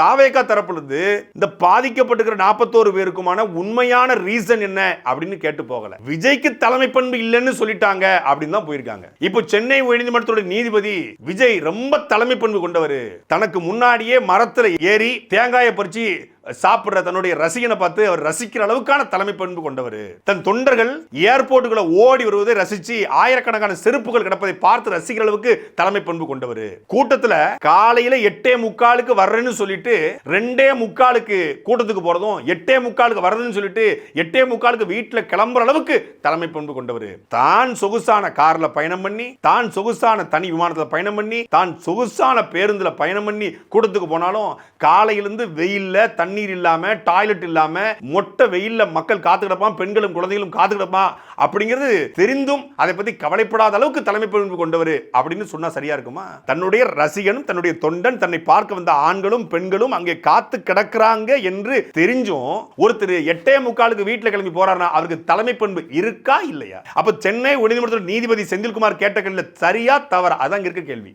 தாவேகா தரப்புல இருந்து இந்த பாதிக்கப்பட்டிருக்கிற 41 பேருக்குமான உண்மையான ரீசன் என்ன அப்படின்னு கேட்டு போகல. விஜய்க்கு தலைமை பண்பு இல்லைன்னு சொல்லிட்டாங்க அப்படின்னு தான் போயிருக்காங்க. இப்போ சென்னை உயர்நீதிமன்றத்தோட நீதிபதி விஜய் ரொம்ப தலைமை பண்பு கொண்டவர், தனக்கு முன்னாடியே மரத்துல ஏறி தேங்காயை பறிச்சு சாப்பிடுற தன்னுடைய ரசிகனை பார்த்து அவர் ரசிக்கிற அளவுக்கான தலைமை பண்பு கொண்டவர், தன் தொண்டர்கள் ஏர்போர்ட்டுகளை ஓடி வருவதை ரசிச்சு ஆயிரக்கணக்கான செருப்புகள் கிடப்பதை பார்த்து ரசிக்கிற அளவுக்கு தலைமை பண்பு கொண்டவர், கூட்டத்தில் காலையில 8:45 வர்றேன்னு சொல்லிட்டு 2:45 கூட்டத்துக்கு போறதும் 8:45 வர்றதுன்னு சொல்லிட்டு 8:45 வீட்டில் கிளம்புற அளவுக்கு தலைமை பண்பு கொண்டவர், தான் சொகுசான கார்ல பயணம் பண்ணி, தான் சொகுசான தனி விமானத்தில் பயணம் பண்ணி, தான் சொகுசான பேருந்துல பயணம் பண்ணி கூட்டத்துக்கு போனாலும் காலையிலிருந்து வெயில்ல தண்ணீர் இல்லாம, டாய்லெட் இல்லாம, மொட்டை வெயில்ல மக்கள் காத்து கிடப்பான், பெண்களும் குழந்தைகளும் காத்து கிடப்பான் அப்படிங்கிறது தெரிந்தும் அதை பத்தி கவலைப்படாத அளவுக்கு தலைமை பண்பு கொண்டவர் அப்படின்னு சொன்னா சரியா இருக்குமா? தன்னுடைய ரசிகனும் தன்னுடைய தொண்டன் தன்னை பார்க்க வந்த ஆண்களும் பெண்களும் அங்கே காத்து கிடக்குறாங்க என்று தெரிஞ்சும் ஒருத்தர் 8:45 வீட்டில் கிளம்பி போறாருன்னா அவருக்கு தலைமை பண்பு இருக்கா இல்லையா? அப்ப சென்னை உயர்நீதிமன்ற நீதிபதி செந்தில்குமார் கேட்ட கேள்வி சரியா தவறா? அதான் இருக்க கேள்வி.